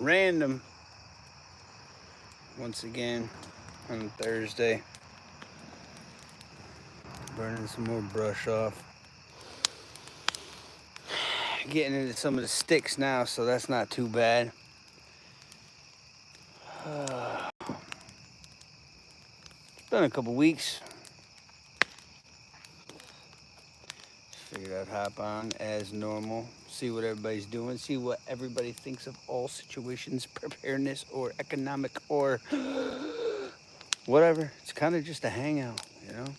random once again on Thursday. Burning some more brush off. Getting into some of the sticks now, so that's not too bad. It's been a couple weeks. Figured I'd hop on as normal, see what everybody's doing, see what everybody thinks of all situations, preparedness or economic or whatever. It's kind of just a hangout, you know?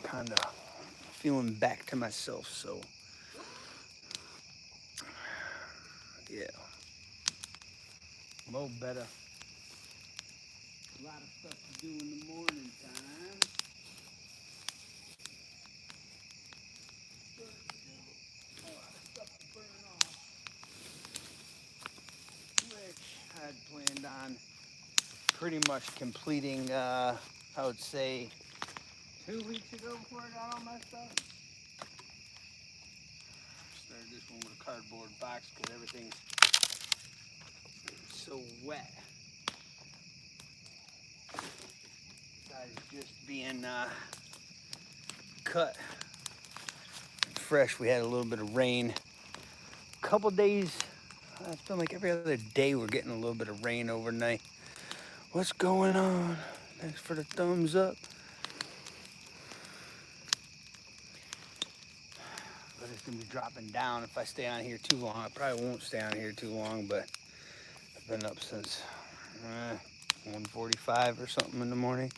Kind of feeling back to myself, so yeah. Mo better. A lot of stuff to do in the morning time. A lot of stuff to burn off. Which I'd planned on pretty much completing, I would say, 2 weeks ago before I got all my stuff. Started this one with a cardboard box because everything's so wet. Besides just being cut fresh, we had a little bit of rain. A couple days, it's been like every other day we're getting a little bit of rain overnight. What's going on? Thanks for the thumbs up. But it's gonna be dropping down if I stay on here too long. I probably won't stay on here too long, but I've been up since 1:45 or something in the morning.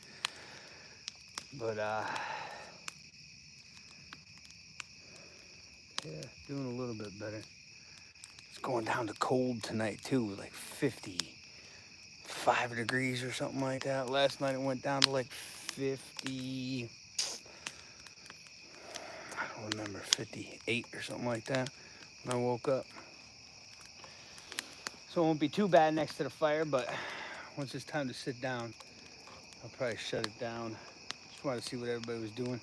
But yeah, doing a little bit better. It's going down to cold tonight too, like 55 degrees or something like that. Last night it went down to like 50, I don't remember, 58 or something like that when I woke up. So it won't be too bad next to the fire, but once it's time to sit down, I'll probably shut it down. Just wanted to see what everybody was doing.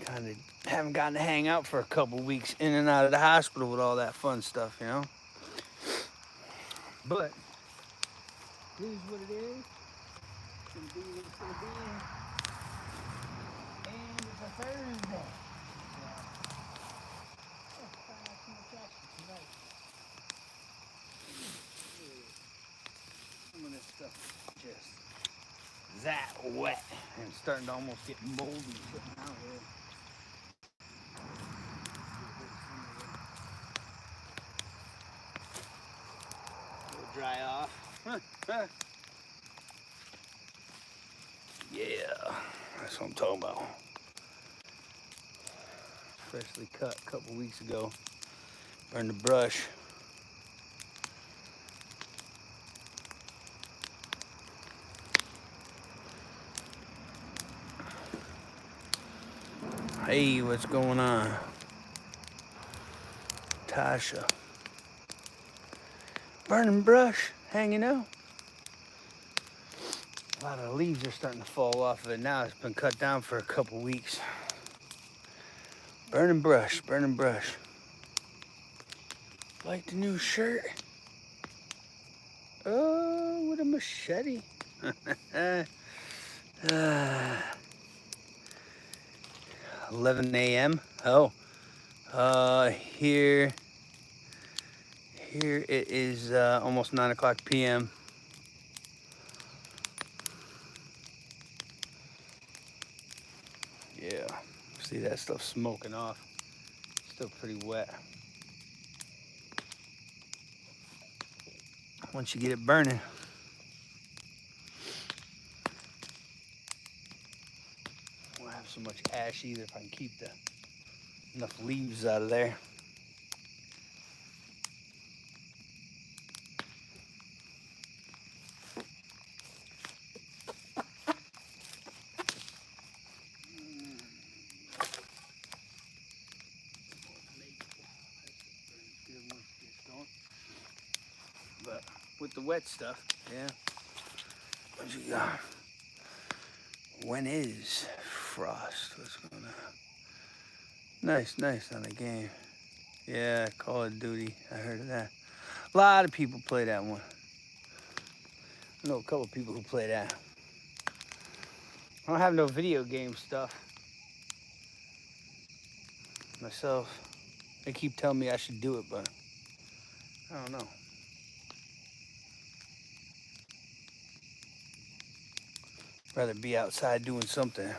Kind of haven't gotten to hang out for a couple weeks in and out of the hospital with all that fun stuff, you know? But it is what it is. It's gonna be what it's gonna be. And it's a Thursday. Some of this stuff is just that wet and starting to almost get moldy sitting out here. It'll dry off. Yeah, that's what I'm talking about. Freshly cut a couple weeks ago. Burned the brush. Hey, what's going on? Tasha. Burning brush, hanging out. A lot of the leaves are starting to fall off of it now. It's been cut down for a couple weeks. Burning brush, burning brush. Like the new shirt? Oh, with a machete. 11 a.m. Oh, here it is almost 9 o'clock p.m. Yeah, see that stuff smoking off. Still pretty wet. Once you get it burning, won't have so much ash either if I can keep enough leaves out of there. But with the wet stuff, yeah. What you got? When is Frost. What's going on? Nice on the game. Yeah, Call of Duty. I heard of that. A lot of people play that one. I know a couple people who play that. I don't have no video game stuff myself. They keep telling me I should do it, but I don't know. Rather be outside doing something.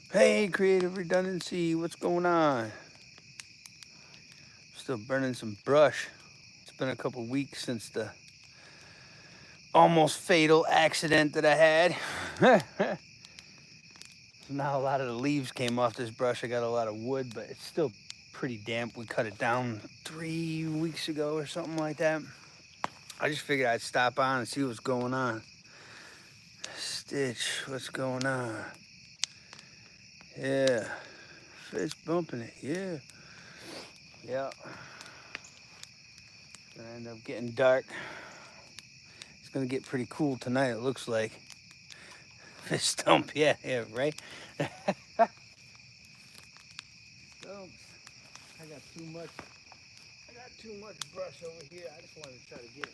Hey, Creative Redundancy, what's going on? Still burning some brush. It's been a couple weeks since the almost fatal accident that I had. So now a lot of the leaves came off this brush. I got a lot of wood, but it's still pretty damp. We cut it down 3 weeks ago or something like that. I just figured I'd stop on and see what's going on. Stitch, what's going on? Yeah, fish bumping it, yeah. Yeah. It's gonna end up getting dark. It's gonna get pretty cool tonight, it looks like. Fish stump, yeah, right? Stumps. I got too much brush over here. I just wanted to try to get it.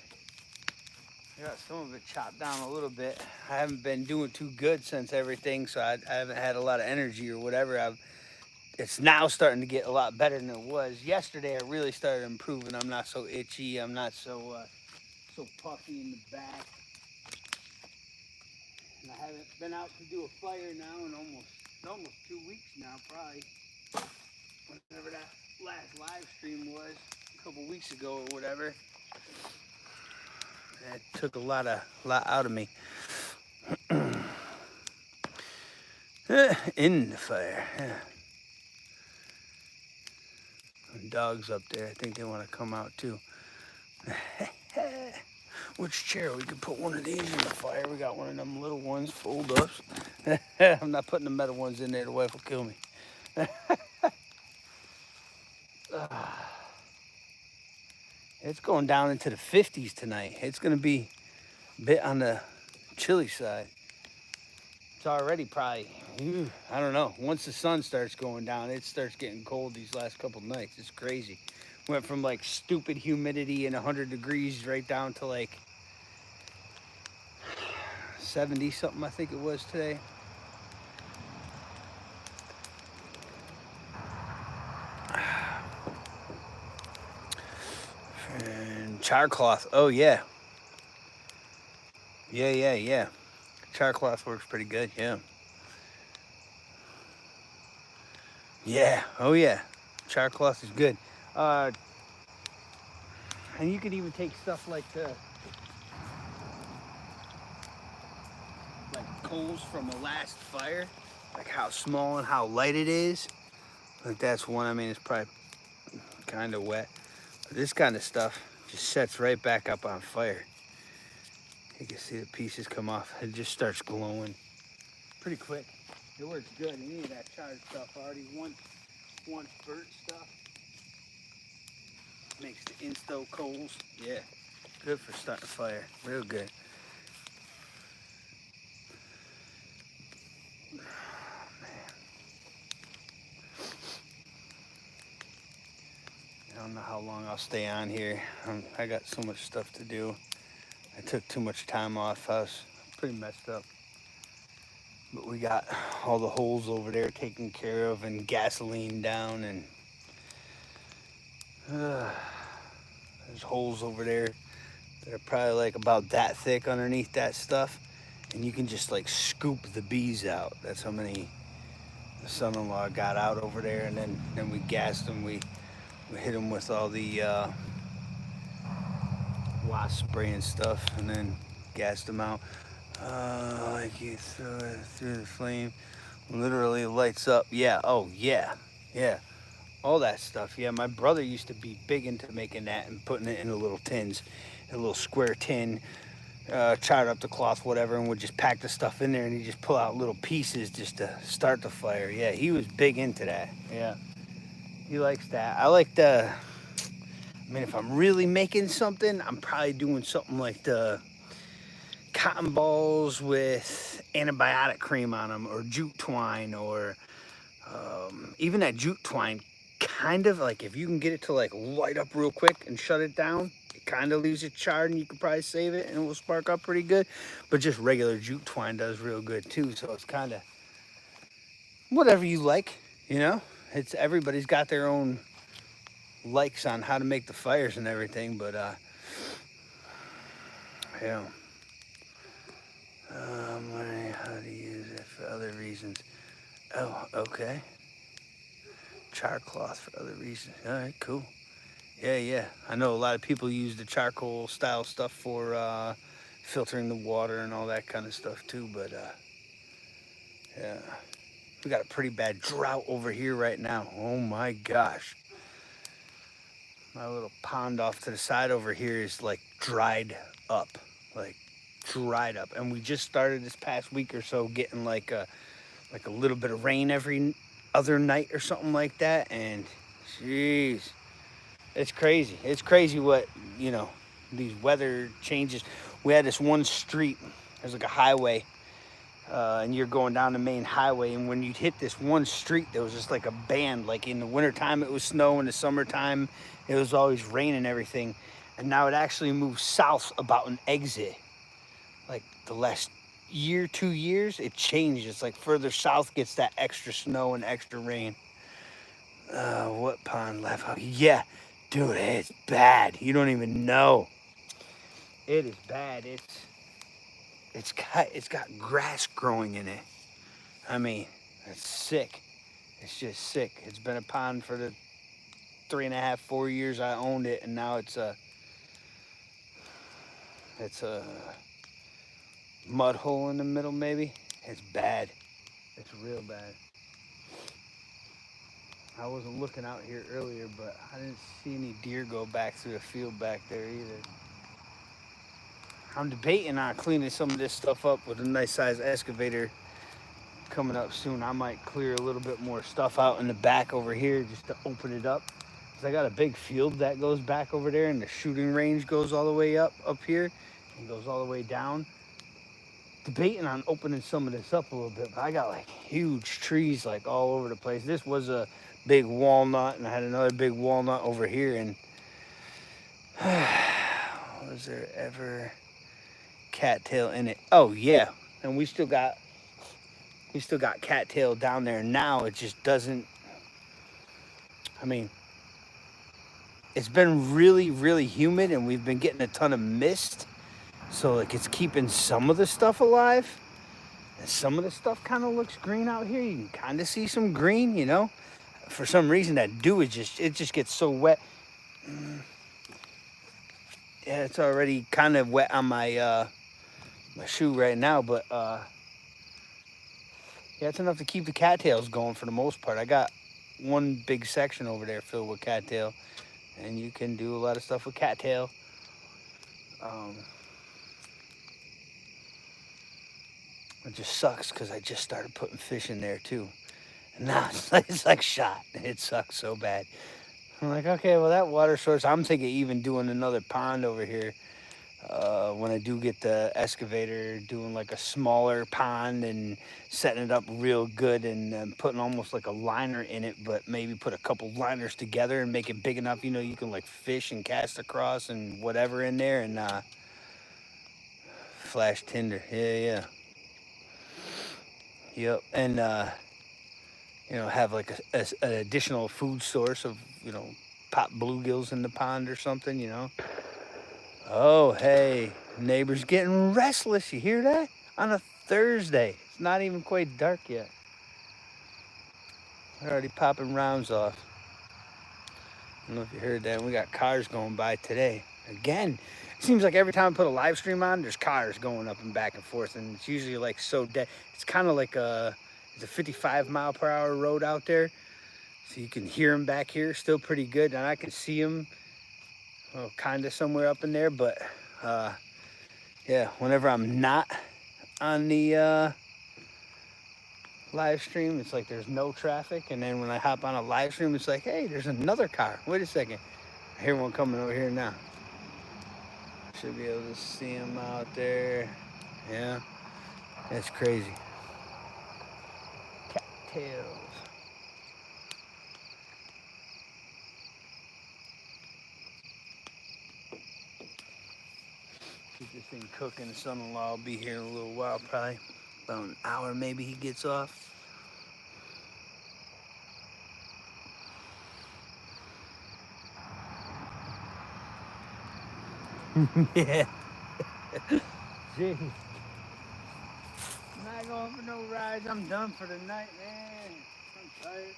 I got some of it chopped down a little bit. I haven't been doing too good since everything, so I haven't had a lot of energy or whatever. It's now starting to get a lot better than it was. Yesterday, I really started improving. I'm not so itchy. I'm not so puffy in the back. And I haven't been out to do a fire now in almost 2 weeks now, probably. Whenever that last live stream was, a couple weeks ago or whatever. That took a lot out of me. In the fire, yeah. Dogs up there, I think they want to come out too. Which chair? We could put one of these in the fire. We got one of them little ones, fold ups. I'm not putting the metal ones in there. The wife will kill me. It's going down into the 50s tonight. It's going to be a bit on the chilly side. It's already probably, I don't know. Once the sun starts going down, it starts getting cold these last couple nights. It's crazy. Went from like stupid humidity and 100 degrees right down to like 70 something, I think it was today. And char cloth. Oh yeah. Yeah. Char cloth works pretty good, yeah. Yeah, oh yeah. Char cloth is good. And you could even take stuff like coals from a last fire, like how small and how light it is. Like that's one. I mean, it's probably kind of wet, but this kind of stuff just sets right back up on fire. You can see the pieces come off. It just starts glowing pretty quick. It works good. Any of that charred stuff already once burnt stuff makes the insto coals. Yeah, good for starting a fire. Real good. I don't know how long I'll stay on here. I got so much stuff to do. I took too much time off. I was pretty messed up. But we got all the holes over there taken care of and gasoline down, and there's holes over there that are probably like about that thick underneath that stuff. And you can just like scoop the bees out. That's how many the son-in-law got out over there. And then we gassed them. We hit them with all the wasp spray and stuff, and then gassed them out. Like you throw it through the flame, literally lights up. Yeah, oh yeah, all that stuff. Yeah, my brother used to be big into making that and putting it in the little tins, a little square tin, charred up the cloth, whatever, and would just pack the stuff in there, and he'd just pull out little pieces just to start the fire. Yeah, he was big into that. Yeah, he likes that. I like I mean, if I'm really making something, I'm probably doing something like the cotton balls with antibiotic cream on them, or jute twine, or even that jute twine, kind of like if you can get it to like light up real quick and shut it down, it kind of leaves it charred, and you can probably save it and it will spark up pretty good. But just regular jute twine does real good too, so it's kind of whatever you like, you know. It's everybody's got their own likes on how to make the fires and everything, but yeah. Learning how to use it for other reasons. Oh, okay. Char cloth for other reasons. All right, cool. Yeah. I know a lot of people use the charcoal style stuff for filtering the water and all that kind of stuff too, but yeah. We got a pretty bad drought over here right now. Oh my gosh. My little pond off to the side over here is like dried up. Like dried up. And we just started this past week or so getting like a little bit of rain every other night or something like that. And jeez, it's crazy. It's crazy what, you know, these weather changes. We had this one street, there's like a highway, and you're going down the main highway, and when you hit this one street, there was just like a band. Like in the wintertime it was snow, in the summertime it was always rain and everything. And now it actually moves south about an exit. Like the last year, 2 years, it changes. It's like further south gets that extra snow and extra rain. What pond left? Oh, yeah, dude, it's bad. You don't even know. It is bad. It's got grass growing in it. I mean, it's sick. It's just sick. It's been a pond for the 3.5, 4 years I owned it, and now it's a mud hole in the middle. Maybe it's bad. It's real bad. I wasn't looking out here earlier, but I didn't see any deer go back through the field back there either. I'm debating on cleaning some of this stuff up with a nice size excavator coming up soon. I might clear a little bit more stuff out in the back over here just to open it up. Cause I got a big field that goes back over there, and the shooting range goes all the way up here and goes all the way down. Debating on opening some of this up a little bit, but I got like huge trees like all over the place. This was a big walnut, and I had another big walnut over here. And was there ever cattail in it? Oh yeah, and we still got cattail down there now. It just doesn't. I mean, it's been really, really humid, and we've been getting a ton of mist. So like it's keeping some of the stuff alive. And some of the stuff kind of looks green out here. You can kind of see some green, you know. For some reason that dew is just gets so wet. Yeah, it's already kind of wet on my my shoe right now, but yeah, it's enough to keep the cattails going for the most part. I got one big section over there filled with cattail, and you can do a lot of stuff with cattail. It just sucks because I just started putting fish in there too. And now it's like shot. It sucks so bad. I'm like, okay, well, that water source, I'm thinking even doing another pond over here. When I do get the excavator, doing like a smaller pond and setting it up real good, and putting almost like a liner in it, but maybe put a couple liners together and make it big enough, you know, you can like fish and cast across and whatever in there, and flash tinder. Yeah. Yep. And you know, have like an additional food source of, you know, pop bluegills in the pond or something, you know. Oh, hey, neighbor's getting restless. You hear that? On a Thursday. It's not even quite dark yet. They're already popping rounds off. I don't know if you heard that. We got cars going by today. Again, it seems like every time I put a live stream on, there's cars going up and back and forth, and it's usually like so dead. It's kind of like it's a 55-mile-per-hour road out there, so you can hear them back here still pretty good, and I can see them, well, kind of somewhere up in there. But yeah, whenever I'm not on the live stream, it's like there's no traffic, and then when I hop on a live stream, it's like, hey, there's another car. Wait a second, I hear one coming over here now. Should be able to see him out there. Yeah. That's crazy. Cattails. Keep this thing cooking. The son-in-law will be here in a little while, probably about an hour maybe he gets off. Yeah. Jeez. I'm not going for no rides. I'm done for the night, man. I'm tired.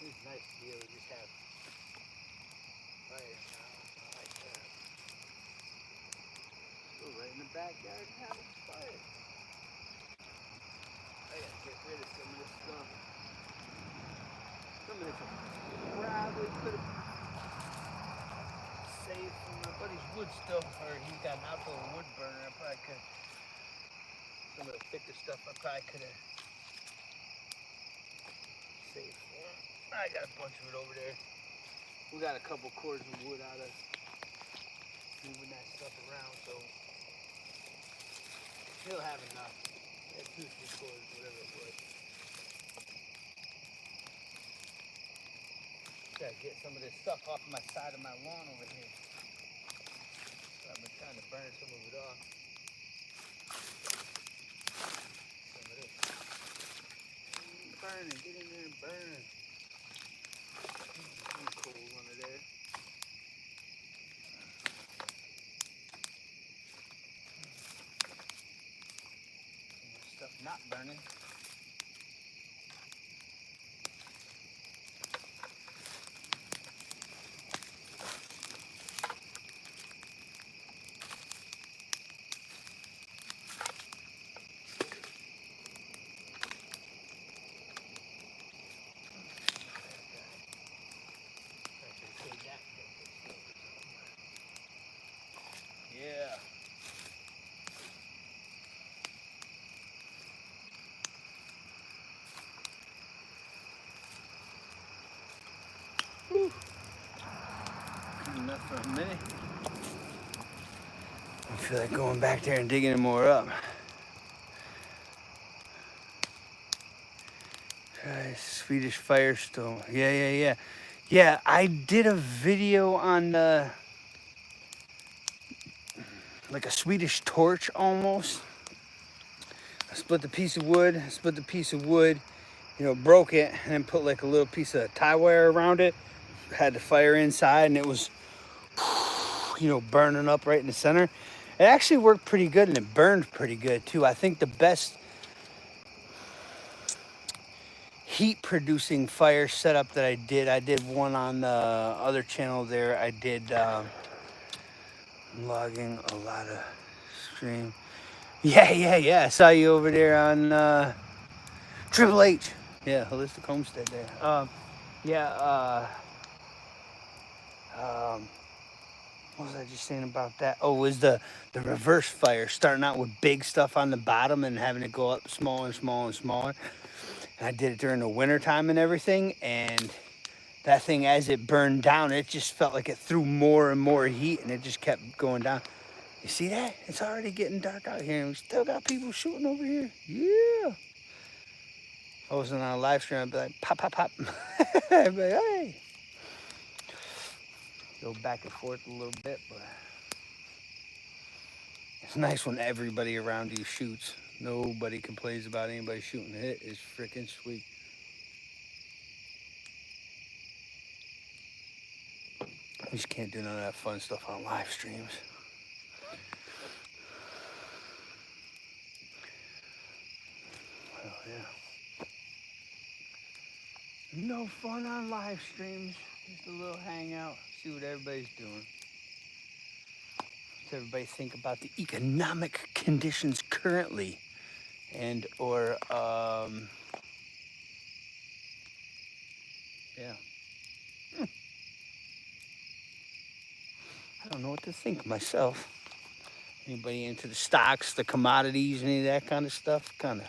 It's nice to be able to just have fire now. I like that. Go right in the backyard and have a fire. I gotta get rid of some of this stuff. Some of this I probably could have saved from my buddy's wood stove, or he's got an outdoor wood burner. I probably could. Some of the thicker stuff I probably could have saved for him. I got a bunch of it over there. We got a couple cords of wood out of moving that stuff around, so he'll have enough. At 2-3 cords, whatever it was. Gotta get some of this stuff off my side of my lawn over here. So I've been trying to burn some of it off. Some of this. Burn it, get in there and burn. Some coals under there. Some stuff not burning. Yeah. Whew. Enough for a minute. I feel like going back there and digging more up. Swedish Firestone. Yeah. Yeah, I did a video on like a Swedish torch almost. I split the piece of wood, broke it, and then put like a little piece of tie wire around it. Had the fire inside, and it was, burning up right in the center. It actually worked pretty good, and it burned pretty good too. I think the best heat producing fire setup that I did one on the other channel there. I did logging a lot of stream. Yeah. I saw you over there on Triple H. Yeah, Holistic Homestead there. What was I just saying about that? Oh, it was the reverse fire, starting out with big stuff on the bottom and having it go up smaller and smaller and smaller. And I did it during the winter time and everything, and that thing, as it burned down, it just felt like it threw more and more heat, and it just kept going down. You see that? It's already getting dark out here, and we still got people shooting over here. Yeah. If I wasn't on a live stream, I'd be like, pop. I'd be like, hey. Go back and forth a little bit, but it's nice when everybody around you shoots. Nobody complains about anybody shooting. It is freaking sweet. You just can't do none of that fun stuff on live streams. Well, yeah. No fun on live streams. Just a little hangout. See what everybody's doing. What does everybody think about the economic conditions currently? And or yeah. I don't know what to think myself. Anybody into the stocks, the commodities, any of that kind of stuff? Kind of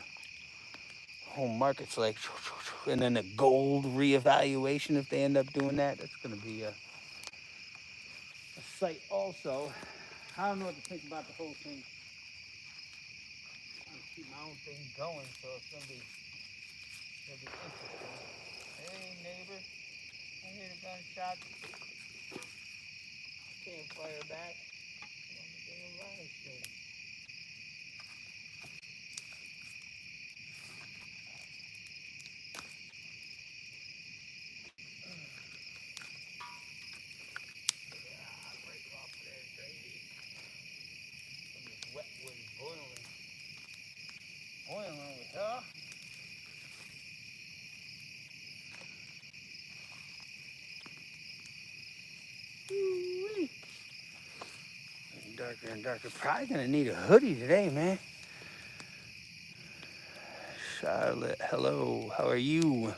whole market's like, and then the gold reevaluation if they end up doing that. That's gonna be site also. I don't know what to think about the whole thing. I'm keep my own thing going, so it's gonna be interesting. Hey neighbor, I hear the gunshot. Can't fire back. On the damn live stream. Right off there, gravy. Some of this wet wood is boiling. Boiling over here. Ooh-wee. Getting darker and darker. Probably gonna need a hoodie today, man. Charlotte, hello. How are you?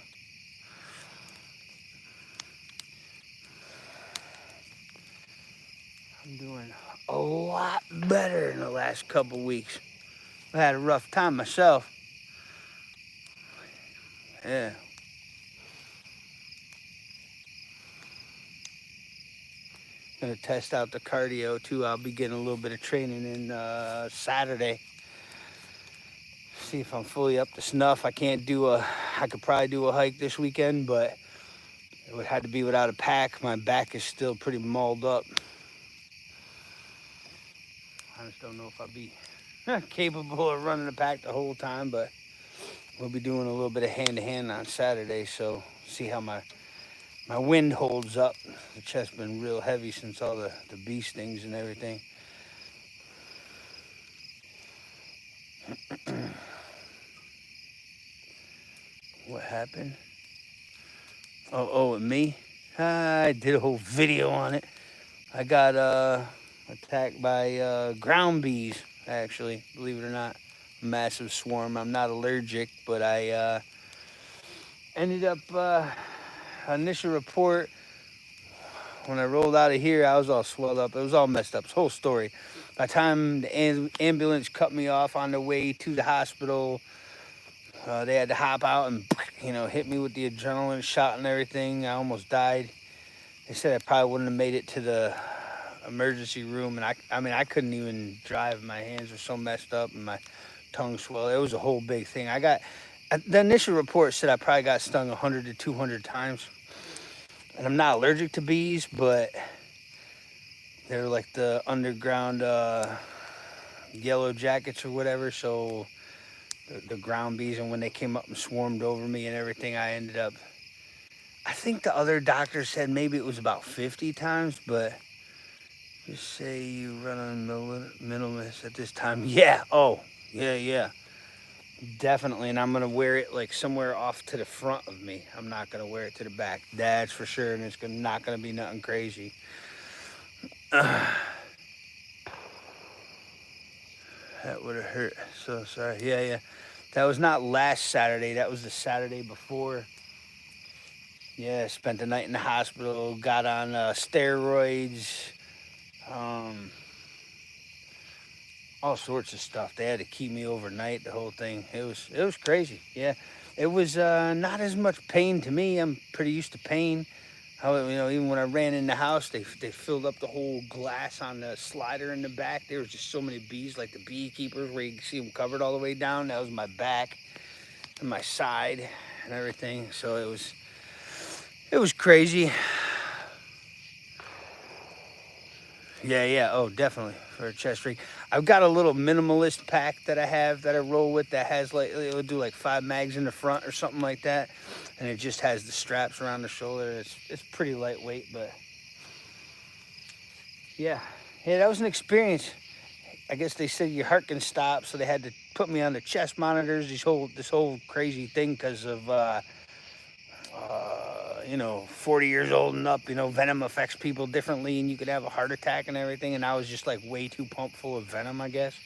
I'm doing a lot better in the last couple weeks. I had a rough time myself. Yeah. Gonna test out the cardio too. I'll be getting a little bit of training in Saturday. See if I'm fully up to snuff. I could probably do a hike this weekend, but it would have to be without a pack. My back is still pretty mauled up. I just don't know if I'll be capable of running a pack the whole time, but we'll be doing a little bit of hand-to-hand on Saturday, so see how my wind holds up. The chest's been real heavy since all the bee stings and everything. What happened? Oh, and me? I did a whole video on it. I got attacked by ground bees, actually, believe it or not. Massive swarm. I'm not allergic, but I ended up, initial report, when I rolled out of here, I was all swelled up. It was all messed up. It's a whole story. By the time the ambulance cut me off on the way to the hospital, they had to hop out and, hit me with the adrenaline shot and everything. I almost died. They said I probably wouldn't have made it to the emergency room, and I couldn't even drive. My hands were so messed up, and my tongue swelled. It was a whole big thing. The initial report said I probably got stung 100 to 200 times, and I'm not allergic to bees, but they're like the underground yellow jackets or whatever. So the ground bees, and when they came up and swarmed over me and everything, I think the other doctor said maybe it was about 50 times, but just say you run on minimalist at this time. Yeah. Oh, yeah. Definitely. And I'm going to wear it like somewhere off to the front of me. I'm not going to wear it to the back. That's for sure. And it's not going to be nothing crazy. That would have hurt. So sorry. Yeah. That was not last Saturday. That was the Saturday before. Yeah, spent the night in the hospital. Got on steroids. All sorts of stuff. They had to keep me overnight. The whole thing. It was crazy. Yeah, it was not as much pain to me. I'm pretty used to pain. How even when I ran in the house, they filled up the whole glass on the slider in the back. There was just so many bees, like the beekeepers, where you can see them covered all the way down. That was my back and my side and everything. So it was crazy. Yeah. Oh, definitely for a chest rig. I've got a little minimalist pack that I roll with that has it'll do like 5 mags in the front or something like that, and it just has the straps around the shoulder. It's pretty lightweight, but yeah, that was an experience. I guess they said your heart can stop, so they had to put me on the chest monitors. This whole crazy thing because of 40 years old and up, venom affects people differently and you could have a heart attack and everything. And I was just like way too pumped full of venom, I guess,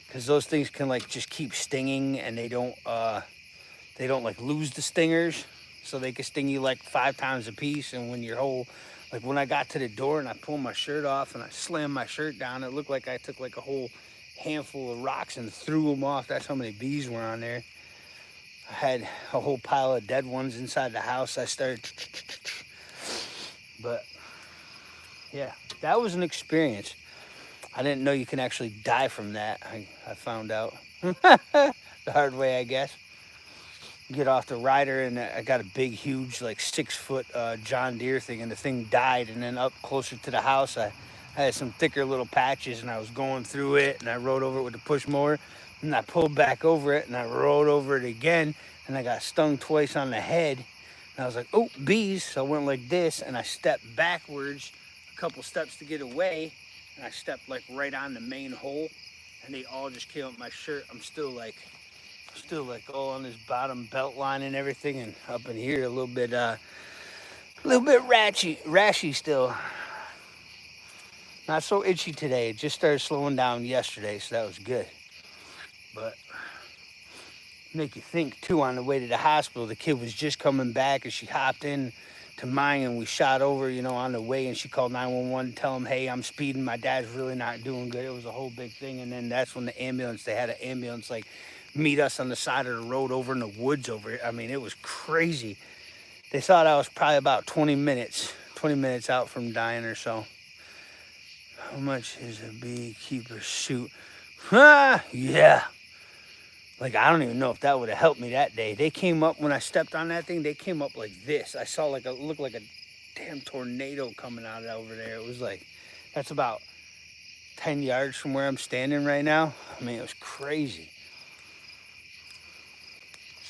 because those things can like just keep stinging and they don't like lose the stingers. So they can sting you like 5 times a piece. And when I got to the door and I pulled my shirt off and I slammed my shirt down, it looked like I took like a whole handful of rocks and threw them off. That's how many bees were on there. I had a whole pile of dead ones inside the house. I started, but yeah, that was an experience. I didn't know you can actually die from that. I found out the hard way, I guess. Get off the rider, and I got a big, huge, like 6 foot John Deere thing, and the thing died. And then up closer to the house, I had some thicker little patches, and I was going through it, and I rode over it with the push mower, and I pulled back over it, and I rode over it again, and I got stung twice on the head. And I was like, oh, bees. So I went like this, and I stepped backwards a couple steps to get away, and I stepped like right on the main hole, and they all just came up my shirt. I'm still like all on this bottom belt line and everything, and up in here a little bit rashy still. Not so itchy today. It just started slowing down yesterday, so that was good. But make you think too. On the way to the hospital, the kid was just coming back, and she hopped in to mine, and we shot over, on the way, and she called 911 to tell them, hey, I'm speeding. My dad's really not doing good. It was a whole big thing. And then that's when they had an ambulance like meet us on the side of the road over in the woods over here. I mean, it was crazy. They thought I was probably about 20 minutes out from dying or so. How much is a beekeeper's suit? Yeah. Like, I don't even know if that would have helped me that day. They came up, when I stepped on that thing, they came up like this. I saw looked like a damn tornado coming out of over there. It was like, that's about 10 yards from where I'm standing right now. I mean, it was crazy.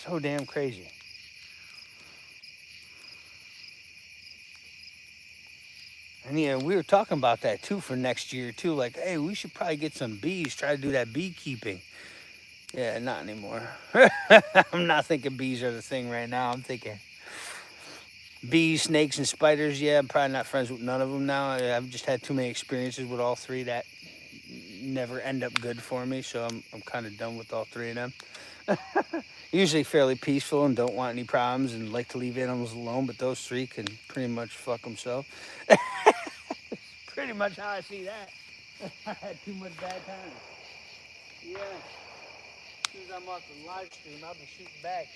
So damn crazy. And yeah, we were talking about that too for next year too. Like, hey, we should probably get some bees, try to do that beekeeping. Yeah, not anymore. I'm not thinking bees are the thing right now. I'm thinking bees, snakes, and spiders. Yeah, I'm probably not friends with none of them now. I've just had too many experiences with all three that never end up good for me. So I'm kind of done with all three of them. Usually fairly peaceful and don't want any problems and like to leave animals alone, but those three can pretty much fuck themselves. Pretty much how I see that. I had too much bad time. Yeah. As soon as I'm off the live stream, I'll be shooting back.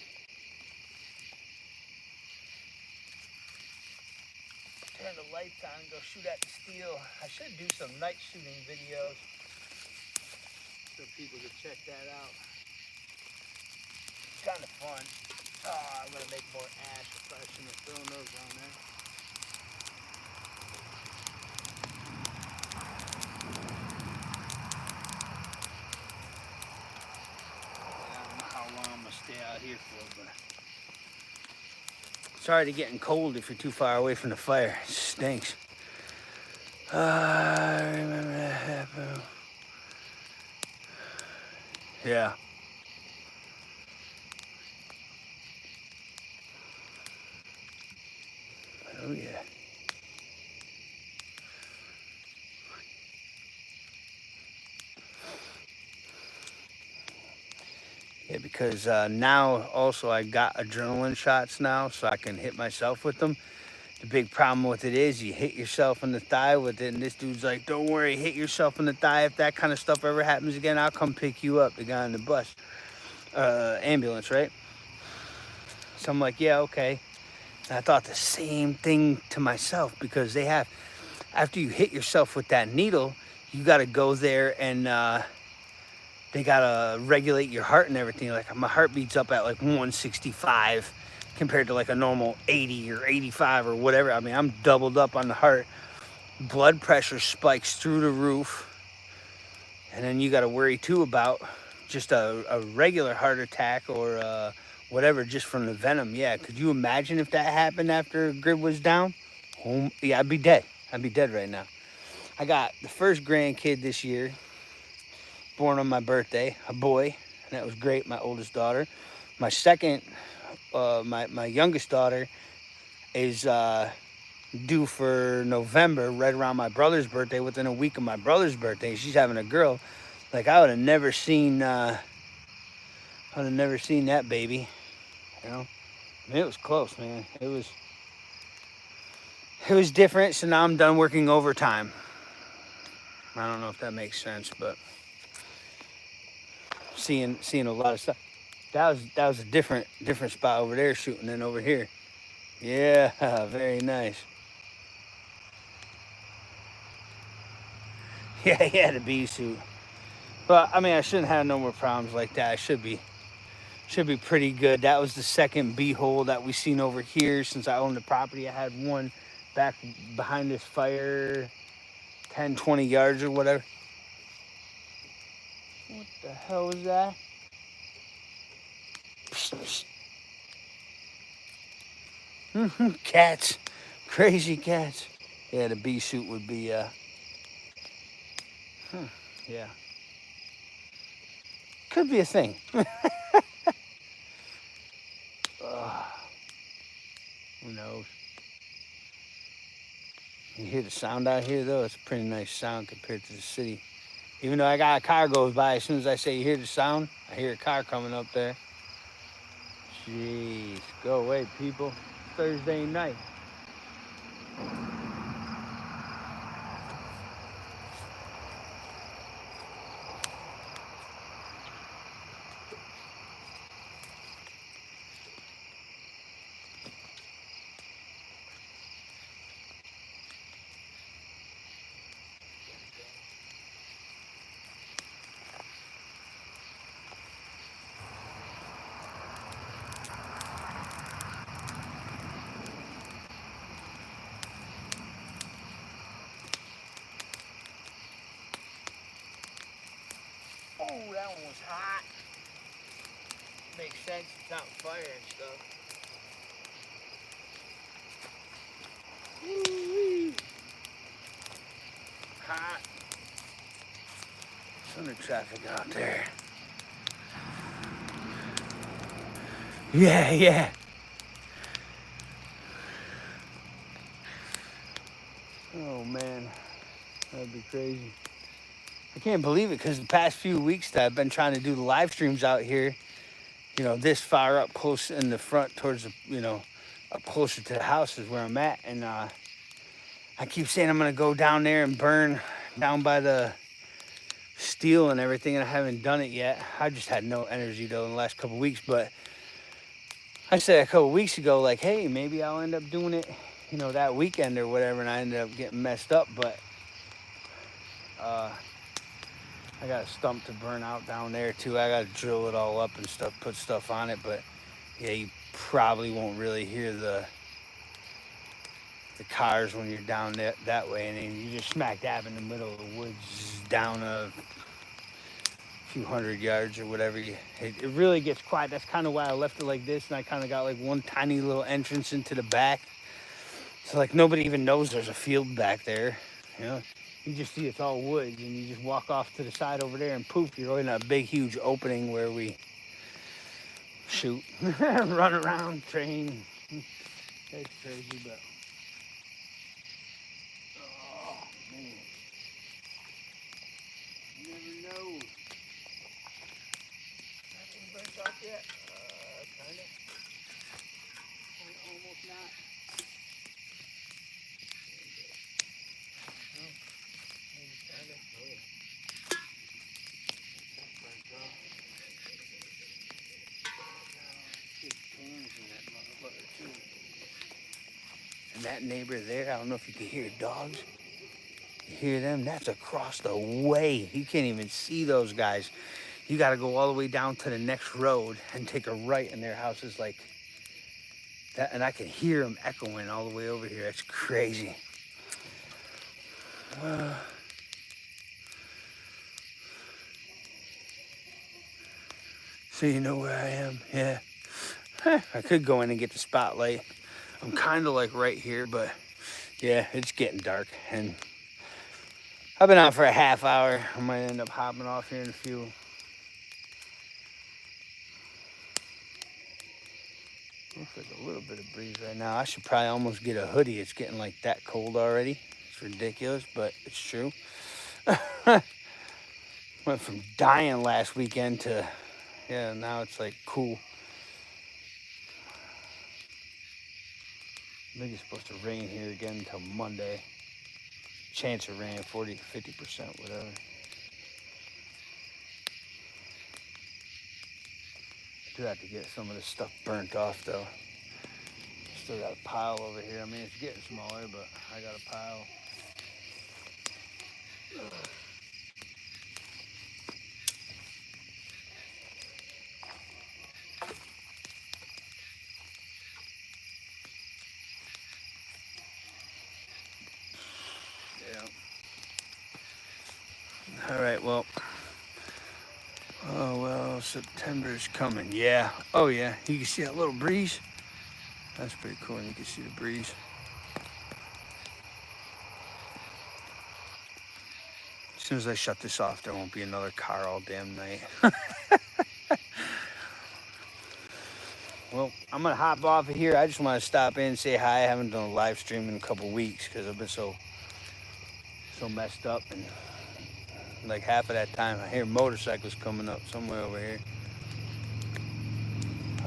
Turn the lights on and go shoot at the steel. I should do some night shooting videos so people can check that out. It's kind of fun. Oh, I'm going to make more ash. I probably shouldn't have thrown those on there. I don't know how long I'm going to stay out here for, but it's already getting cold if you're too far away from the fire. It stinks. I remember that happened. Yeah. Oh, yeah. Yeah, because now also I got adrenaline shots now, so I can hit myself with them. The big problem with it is you hit yourself in the thigh with it, and this dude's like, don't worry, hit yourself in the thigh. If that kind of stuff ever happens again, I'll come pick you up. The guy in the bus, ambulance, right? So I'm like, yeah, okay. And I thought the same thing to myself, because they have, after you hit yourself with that needle, you got to go there and they got to regulate your heart and everything. Like, my heart beats up at like 165 compared to like a normal 80 or 85 or whatever. I mean, I'm doubled up on the heart. Blood pressure spikes through the roof. And then you got to worry too about just a regular heart attack or whatever, just from the venom. Yeah, could you imagine if that happened after grid was down? Yeah, I'd be dead. I'd be dead right now. I got the first grandkid this year, born on my birthday, a boy, and that was great, my oldest daughter. My second, my youngest daughter is due for November, right around my brother's birthday, within a week of my brother's birthday. She's having a girl. Like, I would have never seen that baby, you know. I mean, it was close, man. It was different. So now I'm done working overtime. I don't know if that makes sense, but seeing a lot of stuff. That was a different spot over there shooting than over here. Yeah, very nice. Yeah, the bee suit. But I mean, I shouldn't have no more problems like that. I should be pretty good. That was the second bee hole that we seen over here since I owned the property. I had one back behind this fire, 10, 20 yards or whatever. What the hell is that? Psst, psst. Cats, crazy cats. Yeah, the bee suit would be. Yeah, could be a thing. Who knows? You hear the sound out here though? It's a pretty nice sound compared to the city. Even though I got a car goes by, as soon as I say you hear the sound, I hear a car coming up there. Jeez, go away, people. Thursday night. Oh, that one was hot. Makes sense. It's on fire and stuff. Woo-wee. Hot. Ton of traffic out there. Yeah. Oh man, that'd be crazy. I can't believe it because the past few weeks that I've been trying to do the live streams out here, this far up close in the front towards the, up closer to the house is where I'm at. And I keep saying I'm going to go down there and burn down by the steel and everything, and I haven't done it yet. I just had no energy though in the last couple of weeks, but I said a couple of weeks ago, like, hey, maybe I'll end up doing it, that weekend or whatever, and I ended up getting messed up, but I got a stump to burn out down there too. I got to drill it all up and stuff, put stuff on it, but yeah, you probably won't really hear the cars when you're down that way, and then you're just smack dab in the middle of the woods, down a few hundred yards or whatever. It really gets quiet. That's kind of why I left it like this, and I kind of got like one tiny little entrance into the back, so like nobody even knows there's a field back there. You just see it's all woods, and you just walk off to the side over there, and poof, you're in a big, huge opening where we shoot, run around, train. It's crazy, but oh man, you never know. Nothing burnt off yet? Kind of. Almost not. Oh, maybe kind of. Oh yeah. Burnt off. Big cans in that motherfucker too. And that neighbor there, I don't know if you can hear dogs. You hear them? That's across the way. You can't even see those guys. You got to go all the way down to the next road and take a right, and their house is like that. And I can hear them echoing all the way over here. That's crazy. So you know where I am? Yeah. I could go in and get the spotlight. I'm kind of like right here, but yeah, it's getting dark. And I've been out for a half hour. I might end up hopping off here in a few. Looks like a little bit of breeze right now. I should probably almost get a hoodie. It's getting like that cold already. It's ridiculous, but it's true. Went from dying last weekend to, yeah, now it's like cool. I think it's supposed to rain here again until Monday. Chance of rain, 40, 50%, whatever. Do have to get some of this stuff burnt off though. Still got a pile over here. I mean, it's getting smaller, but I got a pile. right, well. Oh, well, September's coming. Yeah. Oh, yeah. You can see that little breeze. That's pretty cool. You can see the breeze. As soon as I shut this off, there won't be another car all damn night. Well, I'm going to hop off of here. I just want to stop in and say hi. I haven't done a live stream in a couple weeks because I've been so messed up. And like half of that time, I hear motorcycles coming up somewhere over here.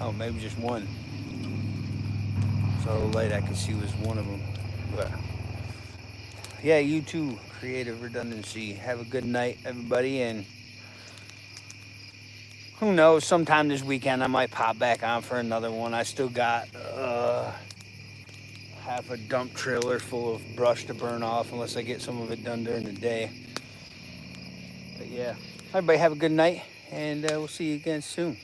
Oh, maybe just one. So the light I could see was one of them. But yeah, you too, Creative Redundancy. Have a good night, everybody. And who knows, sometime this weekend I might pop back on for another one. I still got half a dump trailer full of brush to burn off unless I get some of it done during the day. But yeah, everybody have a good night, and we'll see you again soon.